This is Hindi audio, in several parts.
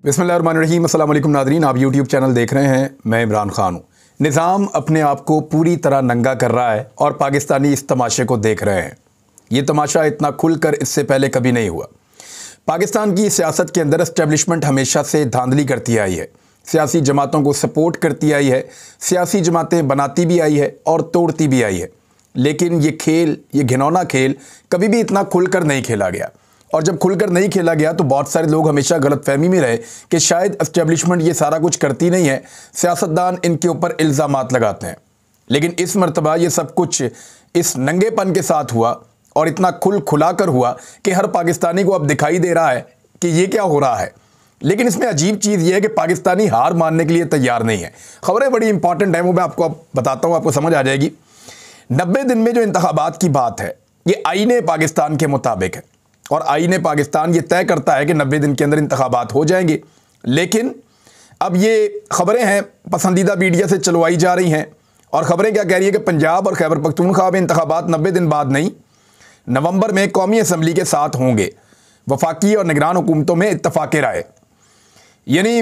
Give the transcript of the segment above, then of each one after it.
बिस्मिल्लाहिर्रहमानिर्रहीम। अस्सलाम वालेकुम नादरीन, आप यूट्यूब चैनल देख रहे हैं। मैं इमरान खान हूँ। निज़ाम अपने आप को पूरी तरह नंगा कर रहा है और पाकिस्तानी इस तमाशे को देख रहे हैं। ये तमाशा इतना खुलकर इससे पहले कभी नहीं हुआ। पाकिस्तान की सियासत के अंदर एस्टेब्लिशमेंट हमेशा से धांधली करती आई है, सियासी जमातों को सपोर्ट करती आई है, सियासी जमातें बनाती भी आई है और तोड़ती भी आई है। लेकिन ये खेल, ये घिनौना खेल कभी भी इतना खुलकर नहीं खेला गया। और जब खुलकर नहीं खेला गया तो बहुत सारे लोग हमेशा गलतफहमी में रहे कि शायद एस्टेब्लिशमेंट ये सारा कुछ करती नहीं है, सियासतदान इनके ऊपर इल्ज़ामात लगाते हैं। लेकिन इस मर्तबा ये सब कुछ इस नंगेपन के साथ हुआ और इतना खुलाकर हुआ कि हर पाकिस्तानी को अब दिखाई दे रहा है कि ये क्या हो रहा है। लेकिन इसमें अजीब चीज़ ये है कि पाकिस्तानी हार मानने के लिए तैयार नहीं है। खबरें बड़ी इंपॉर्टेंट हैं, वो मैं आपको बताता हूँ, आपको समझ आ जाएगी। 90 दिन में जो इंतखाबात की बात है ये आईने पाकिस्तान के मुताबिक है और आईने पाकिस्तान ये तय करता है कि 90 दिन के अंदर इंतखाबात हो जाएंगे। लेकिन अब ये खबरें हैं पसंदीदा मीडिया से चलवाई जा रही हैं और ख़बरें क्या कह रही है कि पंजाब और खैबर पख्तूनख्वा में इंतखाबात 90 दिन बाद नहीं, नवंबर में कौमी असम्बली के साथ होंगे। वफाकी और निगरान हुकूमतों में इत्तफाक़ राय, यानी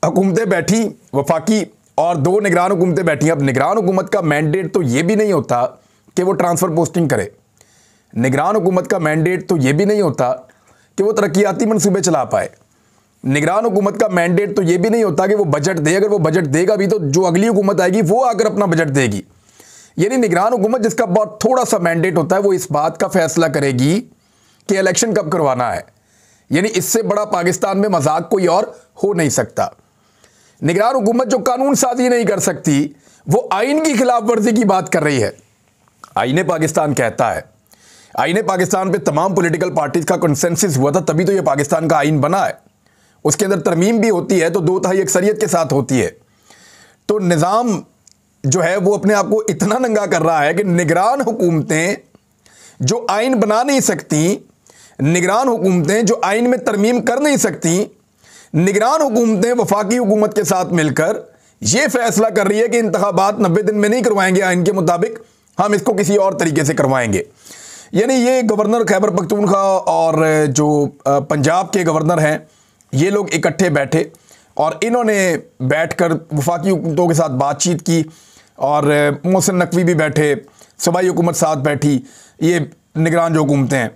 हुकूमतें बैठी, वफाकी और 2 निगरान हुकूमतें बैठी। अब निगरान हुकूमत का मैंडेट तो ये भी नहीं होता कि वो ट्रांसफ़र पोस्टिंग करे। निगरान हुकूमत का मैंडेट तो ये भी नहीं होता कि वो तरक्याती मनसूबे चला पाए। निगरान हुकूमत का मैंडेट तो ये भी नहीं होता कि वो बजट दे। अगर वो बजट देगा भी तो जो अगली हुकूमत आएगी वो आकर अपना बजट देगी। यानी निगरान हुकूमत जिसका बहुत थोड़ा सा मैंडेट होता है वो इस बात का फैसला करेगी कि इलेक्शन कब करवाना है। यानी इससे बड़ा पाकिस्तान में मजाक कोई और हो नहीं सकता। निगरान हुकूमत जो कानून साजी नहीं कर सकती वो आइन की खिलाफ वर्जी की बात कर रही है। आईने पाकिस्तान कहता है, आईने पाकिस्तान पे तमाम पॉलिटिकल पार्टीज का कंसेंसस हुआ था, तभी तो ये पाकिस्तान का आइन बना है। उसके अंदर तरमीम भी होती है तो 2/3 अक्सरियत के साथ होती है। तो निज़ाम जो है वो अपने आप को इतना नंगा कर रहा है कि निगरान हुकूमतें जो आइन बना नहीं सकती, निगरान हुकूमतें जो आइन में तरमीम कर नहीं सकती, निगरान हुकूमतें वफाकी हुकूमत के साथ मिलकर ये फैसला कर रही है कि इंतखाबात 90 दिन में नहीं करवाएंगे आइन के मुताबिक, हम इसको किसी और तरीके से करवाएंगे। यानी ये गवर्नर खैबर पख्तूनख्वा और जो पंजाब के गवर्नर हैं ये लोग इकट्ठे बैठे और इन्होंने बैठकर वफाकी हुकूमतों के साथ बातचीत की और मोहसिन नकवी भी बैठे, सूबाई हुकूमत साथ बैठी, ये निगरान जो हुकूमतें हैं,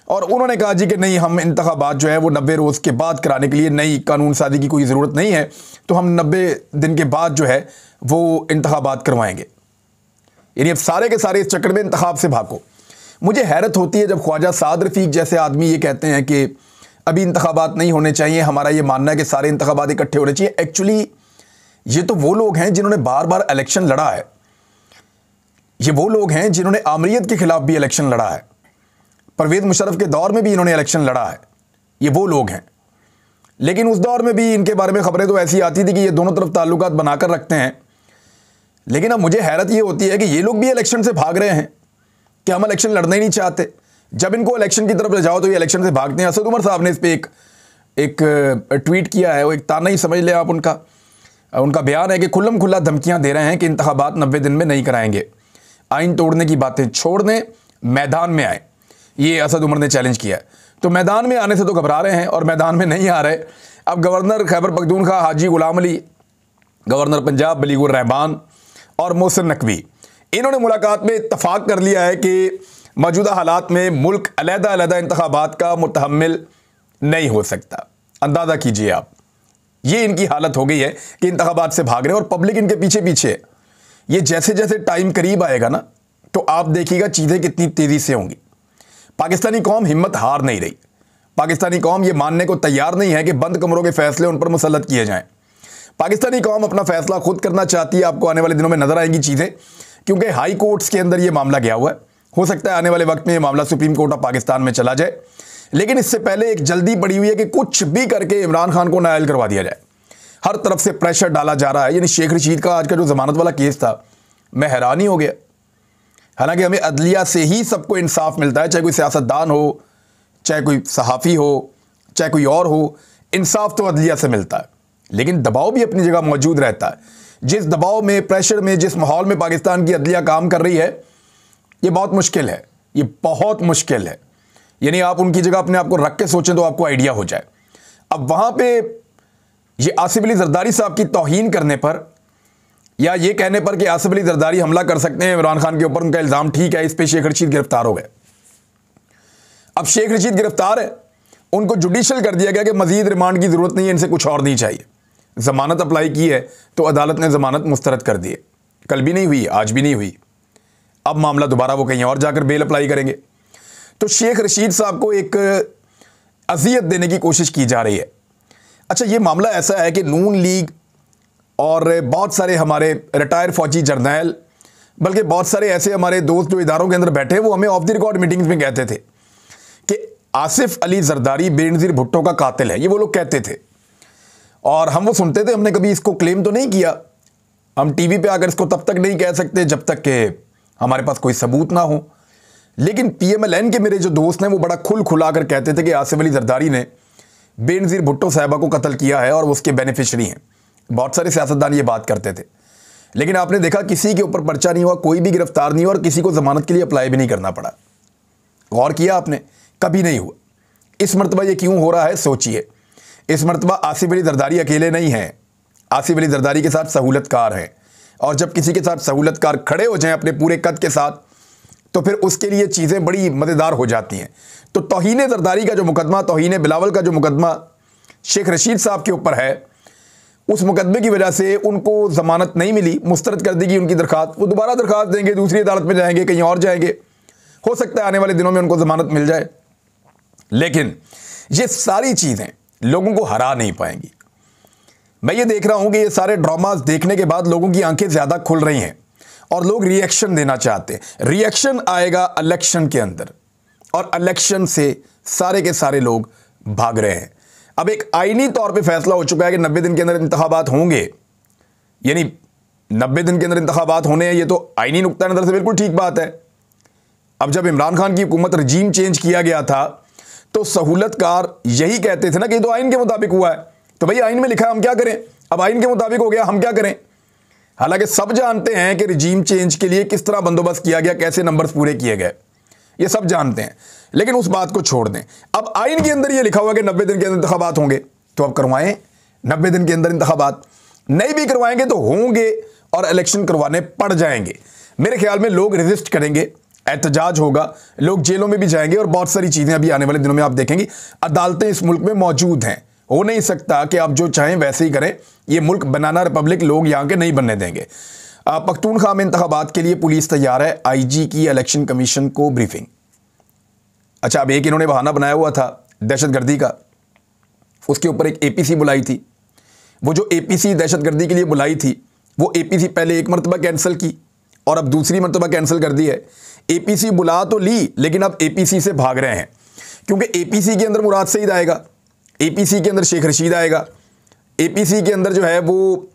और उन्होंने कहा जी कि नहीं, हम इंतखाबात जो है वो 90 रोज़ के बाद कराने के लिए नई कानून साजी की कोई ज़रूरत नहीं है, तो हम 90 दिन के बाद जो है वो इंतखाबात करवाएंगे। यानी अब सारे के सारे इस चक्कर में इंतखाब से भागो। मुझे हैरत होती है जब ख्वाजा साद रफ़ीक जैसे आदमी ये कहते हैं कि अभी इंतखाबात नहीं होने चाहिए, हमारा ये मानना है कि सारे इंतखाबात इकट्ठे होने चाहिए। एक्चुअली ये तो वो लोग हैं जिन्होंने बार बार इलेक्शन लड़ा है, ये वो लोग हैं जिन्होंने आमरीत के खिलाफ भी इलेक्शन लड़ा है, परवेज़ मुशर्रफ के दौर में भी इन्होंने इलेक्शन लड़ा है, ये वो लोग हैं। लेकिन उस दौर में भी इनके बारे में खबरें तो ऐसी आती थी कि ये दोनों तरफ ताल्लुकात बनाकर रखते हैं। लेकिन अब मुझे हैरत ये होती है कि ये लोग भी इलेक्शन से भाग रहे हैं कि हम इलेक्शन लड़ना ही नहीं चाहते। जब इनको इलेक्शन की तरफ ले जाओ तो ये इलेक्शन से भागते हैं। असद उमर साहब ने इस पर एक ट्वीट किया है, वो एक ताना ही समझ ले आप उनका बयान है कि खुल्लम खुल्ला धमकियां दे रहे हैं कि इंतखाबात 90 दिन में नहीं कराएंगे, आइन तोड़ने की बातें छोड़ दें, मैदान में आए। ये असद उमर ने चैलेंज किया है। तो मैदान में आने से तो घबरा रहे हैं और मैदान में नहीं आ रहे। अब गवर्नर खैबर पख्तूनख्वा हाजी गुलाम अली, गवर्नर पंजाब बलीगुर रहमान और मोहसिन नकवी, इन्होंने मुलाकात में इत्तफाक कर लिया है कि मौजूदा हालात में मुल्क अलग-अलग इंतखाबात का मुतहम्मिल नहीं हो सकता। अंदाज़ा कीजिए आप, ये इनकी हालत हो गई है कि इंतखाबात से भाग रहे हैं और पब्लिक इनके पीछे पीछे। ये जैसे जैसे टाइम करीब आएगा ना तो आप देखिएगा चीज़ें कितनी तेज़ी से होंगी। पाकिस्तानी कौम हिम्मत हार नहीं रही। पाकिस्तानी कौम ये मानने को तैयार नहीं है कि बंद कमरों के फैसले उन पर मुसल्लत किए जाएँ। पाकिस्तानी कौम अपना फैसला खुद करना चाहती है। आपको आने वाले दिनों में नजर आएंगी चीज़ें, क्योंकि हाई कोर्ट्स के अंदर ये मामला गया हुआ है। हो सकता है आने वाले वक्त में ये मामला सुप्रीम कोर्ट ऑफ पाकिस्तान में चला जाए। लेकिन इससे पहले एक जल्दी पड़ी हुई है कि कुछ भी करके इमरान खान को नाअहल करवा दिया जाए। हर तरफ से प्रेशर डाला जा रहा है। यानी शेख रशीद का आज का जो जमानत वाला केस था, मैं हैरान ही हो गया। हालांकि हमें अदलिया से ही सबको इंसाफ मिलता है, चाहे कोई सियासतदान हो, चाहे कोई सहाफ़ी हो, चाहे कोई और हो, इंसाफ तो अदलिया से मिलता है। लेकिन दबाव भी अपनी जगह मौजूद रहता है। जिस दबाव में, प्रेशर में, जिस माहौल में पाकिस्तान की अदलिया काम कर रही है, ये बहुत मुश्किल है, ये बहुत मुश्किल है। यानी आप उनकी जगह अपने आप को रख के सोचें तो आपको आइडिया हो जाए। अब वहाँ पे ये आसिफ अली जरदारी साहब की तौहीन करने पर या ये कहने पर कि आसिफ अली जरदारी हमला कर सकते हैं इमरान खान के ऊपर, उनका इल्ज़ाम ठीक है, इस पे शेख रशीद गिरफ्तार हो गए। अब शेख रशीद गिरफ्तार है, उनको जुडिशल कर दिया गया कि मजीद रिमांड की ज़रूरत नहीं है, इनसे कुछ और नहीं चाहिए। ज़मानत अप्लाई की है तो अदालत ने ज़मानत मुस्तरद कर दी है, कल भी नहीं हुई, आज भी नहीं हुई। अब मामला दोबारा वो कहीं और जाकर बेल अप्लाई करेंगे। तो शेख रशीद साहब को एक अज़ियत देने की कोशिश की जा रही है। अच्छा, ये मामला ऐसा है कि नून लीग और बहुत सारे हमारे रिटायर फौजी जर्नैल, बल्कि बहुत सारे ऐसे हमारे दोस्त जो इदारों के अंदर बैठे हैं, वो हमें ऑफ द रिकॉर्ड मीटिंग्स में कहते थे कि आसिफ अली जरदारी बेनज़ीर भुट्टो का कातिल है। ये वो लोग कहते थे और हम वो सुनते थे। हमने कभी इसको क्लेम तो नहीं किया, हम टीवी पे आकर इसको तब तक नहीं कह सकते जब तक कि हमारे पास कोई सबूत ना हो। लेकिन PMLN के मेरे जो दोस्त हैं वो बड़ा खुल खुला कर कहते थे कि आसिफ अली जरदारी ने बेनज़ीर भुट्टो साहिबा को कत्ल किया है और वो उसके बेनिफिशरी हैं। बहुत सारे सियासतदान ये बात करते थे, लेकिन आपने देखा किसी के ऊपर पर्चा नहीं हुआ, कोई भी गिरफ्तार नहीं हुआ और किसी को जमानत के लिए अप्लाई भी नहीं करना पड़ा। गौर किया आपने? कभी नहीं हुआ। इस मरतबा ये क्यों हो रहा है, सोचिए। इस मरतबा आसिफ अली जरदारी अकेले नहीं हैं, आसिफ अली जरदारी के साथ सहूलतकार हैं, और जब किसी के साथ सहूलतकार खड़े हो जाएं अपने पूरे कद के साथ, तो फिर उसके लिए चीज़ें बड़ी मज़ेदार हो जाती हैं। तो तौहीन जरदारी का जो मुकदमा, तौहीन बिलावल का जो मुकदमा शेख रशीद साहब के ऊपर है, उस मुकदमे की वजह से उनको ज़मानत नहीं मिली, मुस्तरद कर देगी उनकी दरख्वास्त। वो दोबारा दरख्वास्त देंगे, दूसरी अदालत में जाएंगे, कहीं और जाएंगे, हो सकता है आने वाले दिनों में उनको ज़मानत मिल जाए। लेकिन ये सारी चीज़ें लोगों को हरा नहीं पाएंगी। मैं ये देख रहा हूँ कि ये सारे ड्रामास देखने के बाद लोगों की आंखें ज़्यादा खुल रही हैं और लोग रिएक्शन देना चाहते हैं। रिएक्शन आएगा इलेक्शन के अंदर, और इलेक्शन से सारे के सारे लोग भाग रहे हैं। अब एक आईनी तौर पे फैसला हो चुका है कि 90 दिन के अंदर इंतखाबात होंगे, यानी 90 दिन के अंदर इंतखाबात होने हैं। ये तो आईनी नुक्ता नज़र से बिल्कुल ठीक बात है। अब जब इमरान खान की हुकूमत रजीम चेंज किया गया था तो सहूलतकार यही कहते थे ना कि ये तो आइन के मुताबिक हुआ है, तो भाई आइन में लिखा है, हम क्या करें। अब आइन के मुताबिक हो गया, हम क्या करें। हालांकि सब जानते हैं कि रजीम चेंज के लिए किस तरह बंदोबस्त किया गया, कैसे नंबर्स पूरे किए गए, ये सब जानते हैं। लेकिन उस बात को छोड़ दें। अब आइन के अंदर ये लिखा हुआ कि 90 दिन के अंदर इंतखाबात होंगे, तो अब करवाएं 90 दिन के अंदर इंतखाबात। नहीं भी करवाएंगे तो होंगे और इलेक्शन करवाने पड़ जाएंगे। मेरे ख्याल में लोग रेजिस्ट करेंगे, एहतजाज होगा, लोग जेलों में भी जाएंगे और बहुत सारी चीज़ें अभी आने वाले दिनों में आप देखेंगे। अदालतें इस मुल्क में मौजूद हैं, हो नहीं सकता कि आप जो चाहें वैसे ही करें। ये मुल्क बनाना रिपब्लिक लोग यहाँ के नहीं बनने देंगे। पख्तूनख्वा में इंतखाबात के लिए पुलिस तैयार है, IG की इलेक्शन कमीशन को ब्रीफिंग। अच्छा, अब एक इन्होंने बहाना बनाया हुआ था दहशतगर्दी का, उसके ऊपर एक APC बुलाई थी। वो जो APC दहशतगर्दी के लिए बुलाई थी, वो APC पहले एक मरतबा कैंसिल की और अब दूसरी मरतबा कैंसिल कर दी है। APC बुला तो ली, लेकिन अब APC से भाग रहे हैं, क्योंकि APC के अंदर मुराद सईद आएगा, APC के अंदर शेख रशीद आएगा, APC के अंदर जो है वो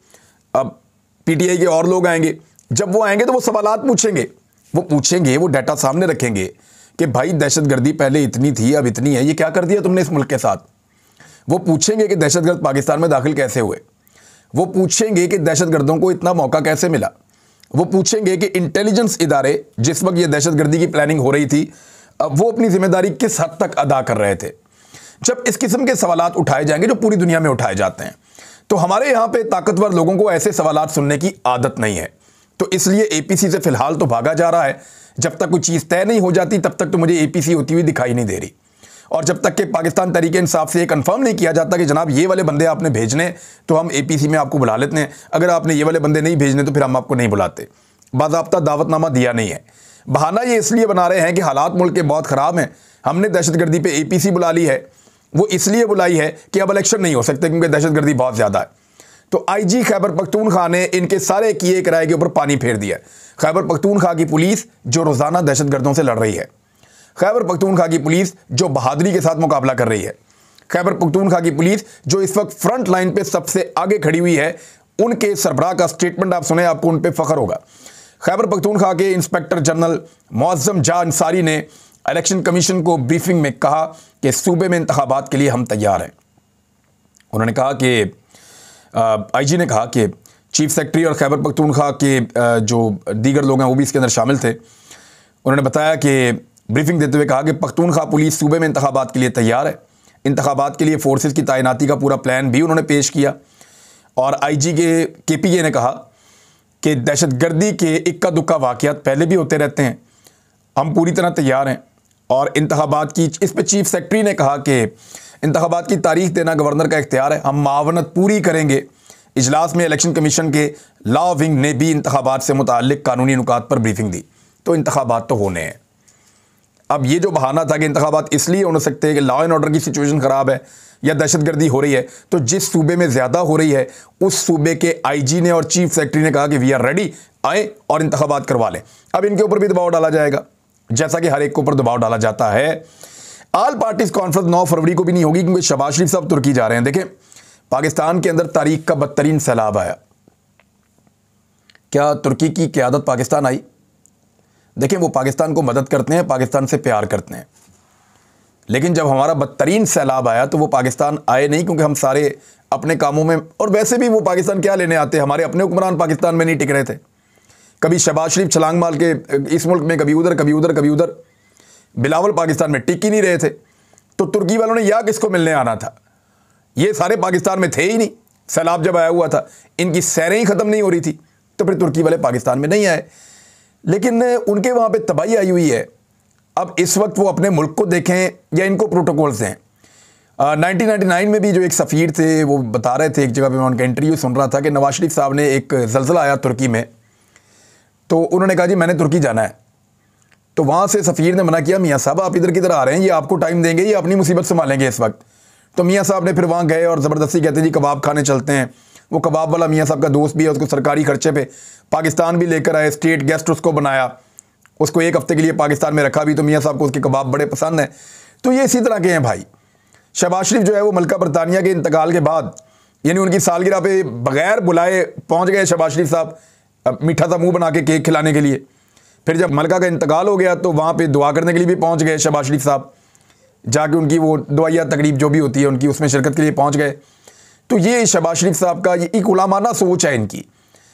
अब PTI के और लोग आएंगे। जब वो आएंगे तो वो सवालात पूछेंगे, वो डाटा सामने रखेंगे कि भाई दहशतगर्दी पहले इतनी थी, अब इतनी है, ये क्या कर दिया तुमने इस मुल्क के साथ। वो पूछेंगे कि दहशतगर्द पाकिस्तान में दाखिल कैसे हुए, वो पूछेंगे कि दहशतगर्दों को इतना मौका कैसे मिला, वो पूछेंगे कि इंटेलिजेंस इदारे जिस वक्त ये दहशतगर्दी की प्लानिंग हो रही थी वो अपनी जिम्मेदारी किस हद तक अदा कर रहे थे। जब इस किस्म के सवालात उठाए जाएंगे जो पूरी दुनिया में उठाए जाते हैं, तो हमारे यहाँ पे ताकतवर लोगों को ऐसे सवालात सुनने की आदत नहीं है, तो इसलिए APC से फिलहाल तो भागा जा रहा है। जब तक कोई चीज़ तय नहीं हो जाती तब तक तो मुझे APC होती हुई दिखाई नहीं दे रही, और जब तक कि पाकिस्तान तहरीक इंसाफ से ये कंफर्म नहीं किया जाता कि जनाब ये वाले बंदे आपने भेजने तो हम APC में आपको बुला लेते हैं, अगर आपने ये वाले बंदे नहीं भेजने तो फिर हम आपको नहीं बुलाते। बाज़ाब्ता दावतनामा दिया नहीं है। बहाना ये इसलिए बना रहे हैं कि हालात मुल्क के बहुत ख़राब हैं, हमने दहशतगर्दी पे APC बुला ली है। वो इसलिए बुलाई है कि अब इलेक्शन नहीं हो सकते क्योंकि दहशतगर्दी बहुत ज़्यादा है। तो IG खैबर पख्तूनख्वा ने इनके सारे किए किराए के ऊपर पानी फेर दिया। खैबर पख्तूनख्वा की पुलिस जो रोज़ाना दहशतगर्दों से लड़ रही है, खैबर पख्तूनख्वा की पुलिस जो बहादुरी के साथ मुकाबला कर रही है, खैबर पख्तूनख्वा की पुलिस जो इस वक्त फ्रंट लाइन पे सबसे आगे खड़ी हुई है, उनके सरबराह का स्टेटमेंट आप सुने, आपको उन पर फ़ख्र होगा। खैबर पख्तूनख्वा के इंस्पेक्टर जनरल मुअज़्ज़म जा अंसारी ने इलेक्शन कमीशन को ब्रीफिंग में कहा कि सूबे में इंतखाबात के लिए हम तैयार हैं। उन्होंने कहा कि IG ने कहा कि चीफ सेक्रेटरी और खैबर पख्तूनख्वा के जो दीगर लोग हैं वो भी इसके अंदर शामिल थे। उन्होंने बताया कि ब्रीफिंग देते हुए कहा कि पख्तूनख्वा पुलिस सूबे में इंतखाबात के लिए तैयार है। इंतखाबात के लिए फोर्सेस की तैनाती का पूरा प्लान भी उन्होंने पेश किया। और आईजी के केपीए ने कहा कि दहशतगर्दी के इक्का दुक्का वाक़यात पहले भी होते रहते हैं, हम पूरी तरह तैयार हैं। और इंतखाबात की इस पर चीफ सेक्रेटरी ने कहा कि इंतखाबात की तारीख देना गवर्नर का इख्तियार है, हम मावनत पूरी करेंगे। इजलास में इलेक्शन कमीशन के लॉ विंग ने भी इंतखाबात से मुताल्लिक कानूनी नुकात पर ब्रीफिंग दी। तो इंतखाबात तो होने हैं। अब ये जो बहाना था कि इंतखाबात इसलिए हो सकते हैं कि लॉ एंड ऑर्डर की सिचुएशन ख़राब है या दहशतगर्दी हो रही है, तो जिस सूबे में ज़्यादा हो रही है उस सूबे के आईजी ने और चीफ सेक्रेटरी ने कहा कि वी आर रेडी, आए और इंतखाबात करवा लें। अब इनके ऊपर भी दबाव डाला जाएगा, जैसा कि हर एक के ऊपर दबाव डाला जाता है। ऑल पार्टीज कॉन्फ्रेंस 9 फरवरी को भी नहीं होगी क्योंकि शहबाज शरीफ साहब तुर्की जा रहे हैं। देखें, पाकिस्तान के अंदर तारीख का बदतरीन सैलाब आया। क्या तुर्की की क़यादत पाकिस्तान आई? देखें, वो पाकिस्तान को मदद करते हैं, पाकिस्तान से प्यार करते हैं, लेकिन जब हमारा बदतरीन सैलाब आया तो वो पाकिस्तान आए नहीं, क्योंकि हम सारे अपने कामों में, और वैसे भी वो पाकिस्तान क्या लेने आते, हमारे अपने हुक्मरान पाकिस्तान में नहीं टिक रहे थे। कभी शहबाज शरीफ छलांग मार के इस मुल्क में, कभी उधर कभी उधर कभी उधर, बिलावल पाकिस्तान में टिक ही नहीं रहे थे। तो तुर्की वालों ने या किसको मिलने आना था? ये सारे पाकिस्तान में थे ही नहीं। सैलाब जब आया हुआ था, इनकी सैरें ही ख़त्म नहीं हो रही थी, तो फिर तुर्की वाले पाकिस्तान में नहीं आए। लेकिन उनके वहाँ पे तबाही आई हुई है। अब इस वक्त वो अपने मुल्क को देखें या इनको प्रोटोकॉल से हैं। 1999 में भी जो एक सफ़ीर थे वो बता रहे थे, एक जगह पे मैं उनका इंटरव्यू सुन रहा था कि नवाज शरीफ साहब ने, एक ज़लज़ला आया तुर्की में, तो उन्होंने कहा जी मैंने तुर्की जाना है। तो वहाँ से सफ़ीर ने मना किया, मियाँ साहब आप इधर किधर आ रहे हैं, ये आपको टाइम देंगे, ये अपनी मुसीबत संभालेंगे इस वक्त। तो मियाँ साहब ने फिर वहाँ गए और ज़बरदस्ती कहते हैं जी कबाब खाने चलते हैं। वो कबाब वाला मियाँ साहब का दोस्त भी है, उसको सरकारी खर्चे पे पाकिस्तान भी लेकर आए, स्टेट गेस्ट उसको बनाया, उसको एक हफ्ते के लिए पाकिस्तान में रखा भी, तो मियाँ साहब को उसके कबाब बड़े पसंद हैं। तो ये इसी तरह के हैं भाई। शहबाज शरीफ जो है वो मलका बरतानिया के इंतकाल के बाद, यानी उनकी सालगिरह पे बगैर बुलाए पहुँच गए शहबाज शरीफ साहब, मीठा सा मुँह बना के केक खिलाने के लिए। फिर जब मलका का इंतकाल हो गया तो वहाँ पर दुआ करने के लिए भी पहुँच गए शहबाज शरीफ साहब, जाके उनकी वो दुआया तकरीब जो भी होती है उनकी, उसमें शिरकत के लिए पहुँच गए। तो ये शहबाज शरीफ साहब का ये एक गुलामाना सोच है इनकी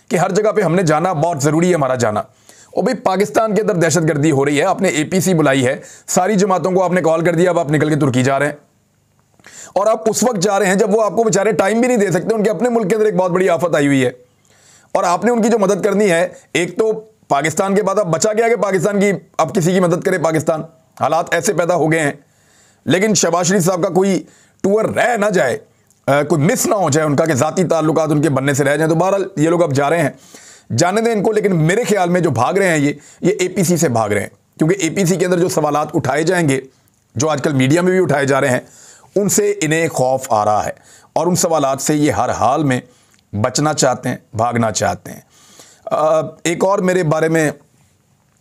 कि हर जगह पे हमने जाना, बहुत ज़रूरी है हमारा जाना। और भाई पाकिस्तान के अंदर दहशतगर्दी हो रही है, आपने APC बुलाई है, सारी जमातों को आपने कॉल कर दिया, अब आप निकल के तुर्की जा रहे हैं। और आप उस वक्त जा रहे हैं जब वो आपको बेचारे टाइम भी नहीं दे सकते, उनके अपने मुल्क के अंदर एक बहुत बड़ी आफत आई हुई है। और आपने उनकी जो मदद करनी है, एक तो पाकिस्तान के बाद अब बचा गया कि पाकिस्तान की अब किसी की मदद करे पाकिस्तान, हालात ऐसे पैदा हो गए हैं। लेकिन शहबाज शरीफ साहब का कोई टूर रह ना जाए, कोई मिस ना हो जाए उनका, कि ज़ाती ताल्लुकात उनके बनने से रह जाए। तो बहरहाल ये लोग अब जा रहे हैं, जाने दें इनको। लेकिन मेरे ख्याल में जो भाग रहे हैं ये APC से भाग रहे हैं, क्योंकि APC के अंदर जो सवालात उठाए जाएंगे, जो आजकल मीडिया में भी उठाए जा रहे हैं, उनसे इन्हें खौफ आ रहा है और उन सवालात से ये हर हाल में बचना चाहते हैं, भागना चाहते हैं। एक और मेरे बारे में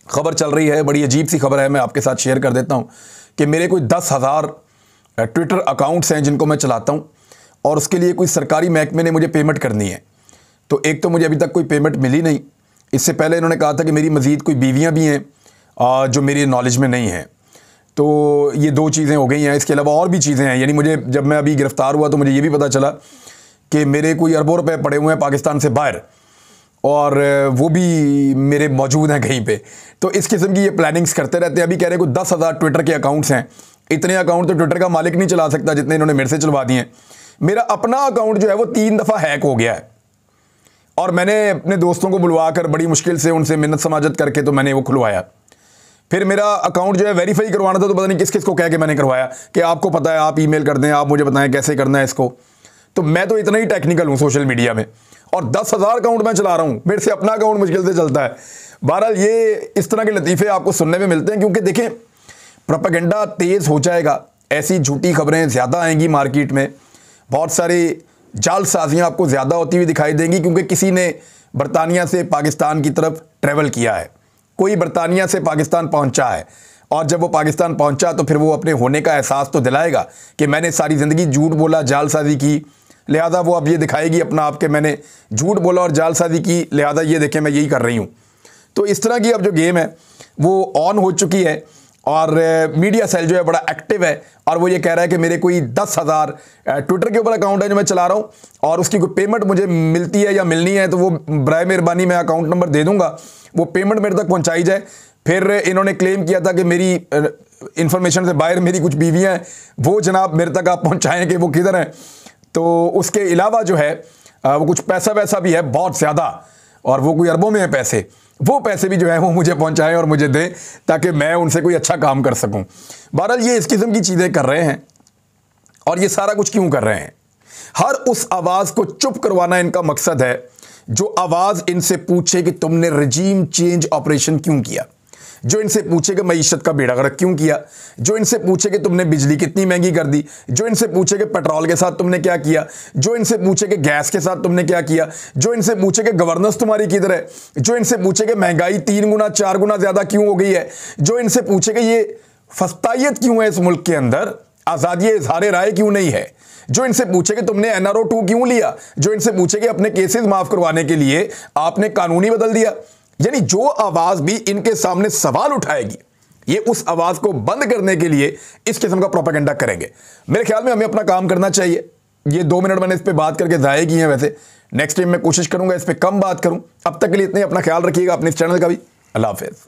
खबर चल रही है, बड़ी अजीब सी खबर है, मैं आपके साथ शेयर कर देता हूँ कि मेरे कोई 10,000 ट्विटर अकाउंट्स हैं जिनको मैं चलाता हूँ, और उसके लिए कोई सरकारी महकमे ने मुझे पेमेंट करनी है। तो एक तो मुझे अभी तक कोई पेमेंट मिली नहीं। इससे पहले इन्होंने कहा था कि मेरी मज़ीद कोई बीवियाँ भी हैं जो मेरी नॉलेज में नहीं हैं। तो ये 2 चीज़ें हो गई हैं। इसके अलावा और भी चीज़ें हैं, यानी मुझे जब मैं अभी गिरफ़्तार हुआ तो मुझे ये भी पता चला कि मेरे कोई अरबों रुपए पड़े हुए हैं पाकिस्तान से बाहर, और वो भी मेरे मौजूद हैं कहीं पे। तो इस किस्म की ये प्लानिंग्स करते रहते हैं। अभी कह रहे हैं कोई 10,000 ट्विटर के अकाउंट्स हैं। इतने अकाउंट तो ट्विटर का मालिक नहीं चला सकता जितने इन्होंने मेरे से चलवा दिए हैं। मेरा अपना अकाउंट जो है वो 3 दफ़ा हैक हो गया है, और मैंने अपने दोस्तों को बुलवा कर बड़ी मुश्किल से उनसे मिन्नत समाजत करके तो मैंने वो खुलवाया। फिर मेरा अकाउंट जो है वेरीफाई करवाना था, तो पता नहीं किस किस को कह के मैंने करवाया कि आपको पता है, आप ईमेल कर दें, आप मुझे बताएं कैसे करना है इसको। तो मैं तो इतना ही टेक्निकल हूँ सोशल मीडिया में, और 10,000 अकाउंट मैं चला रहा हूँ, मेरे से अपना अकाउंट मुश्किल से चलता है। बहरहाल ये इस तरह के लतीफ़े आपको सुनने में मिलते हैं, क्योंकि देखें प्रोपेगेंडा तेज़ हो जाएगा, ऐसी झूठी खबरें ज़्यादा आएंगी मार्केट में, बहुत सारी जालसाजियाँ आपको ज़्यादा होती हुई दिखाई देंगी, क्योंकि किसी ने बरतानिया से पाकिस्तान की तरफ ट्रैवल किया है, कोई बरतानिया से पाकिस्तान पहुंचा है, और जब वो पाकिस्तान पहुंचा तो फिर वो अपने होने का एहसास तो दिलाएगा कि मैंने सारी ज़िंदगी झूठ बोला, जालसाजी की, लिहाजा वो अब ये दिखाएगी अपना आप के मैंने झूठ बोला और जालसाजी की, लिहाजा ये देखें मैं यही कर रही हूँ। तो इस तरह की अब जो गेम है वो ऑन हो चुकी है, और मीडिया सेल जो है बड़ा एक्टिव है, और वो ये कह रहा है कि मेरे कोई 10,000 ट्विटर के ऊपर अकाउंट है जो मैं चला रहा हूँ, और उसकी कोई पेमेंट मुझे मिलती है या मिलनी है तो वो बराए मेहरबानी मैं अकाउंट नंबर दे दूँगा, वो पेमेंट मेरे तक पहुँचाई जाए। फिर इन्होंने क्लेम किया था कि मेरी इन्फॉर्मेशन से बाहर मेरी कुछ बीवियाँ हैं, वो जनाब मेरे तक आप पहुँचाएँ कि वो किधर हैं। तो उसके अलावा जो है वो कुछ पैसा वैसा भी है बहुत ज़्यादा, और वो कोई अरबों में है पैसे, वो पैसे भी जो है वो मुझे पहुंचाएं और मुझे दें ताकि मैं उनसे कोई अच्छा काम कर सकूं। बहरहाल ये इस किस्म की चीज़ें कर रहे हैं। और ये सारा कुछ क्यों कर रहे हैं? हर उस आवाज़ को चुप करवाना इनका मकसद है जो आवाज़ इनसे पूछे कि तुमने रजीम चेंज ऑपरेशन क्यों किया, जो इनसे पूछे कि मईशत का बेड़ा गर्क क्यों किया, जो इनसे पूछे कि तुमने बिजली कितनी महंगी कर दी, जो इनसे पूछे कि पेट्रोल के साथ तुमने क्या किया, जो इनसे पूछे कि गैस के साथ तुमने क्या किया, जो इनसे पूछे कि गवर्नेंस तुम्हारी किधर है, जो इनसे पूछे कि महंगाई 3 गुना 4 गुना ज़्यादा क्यों हो गई है, जो इनसे पूछे कि ये फस्तायत क्यों है इस मुल्क के अंदर, आज़ादी इज़हार राय क्यों नहीं है, जो इनसे पूछे कि तुमने NRO 2 क्यों लिया, जो इनसे पूछे कि अपने केसेस माफ़ करवाने के लिए आपने कानूनी बदल दिया। यानी जो आवाज़ भी इनके सामने सवाल उठाएगी, ये उस आवाज़ को बंद करने के लिए इस किस्म का प्रोपेगेंडा करेंगे। मेरे ख्याल में हमें अपना काम करना चाहिए। ये 2 मिनट मैंने इस पर बात करके ज़ाया की हैं। वैसे नेक्स्ट टाइम मैं कोशिश करूंगा इस पर कम बात करूं। अब तक के लिए इतने, अपना ख्याल रखिएगा, अपने इस चैनल का भी। अल्लाह हाफ़िज़।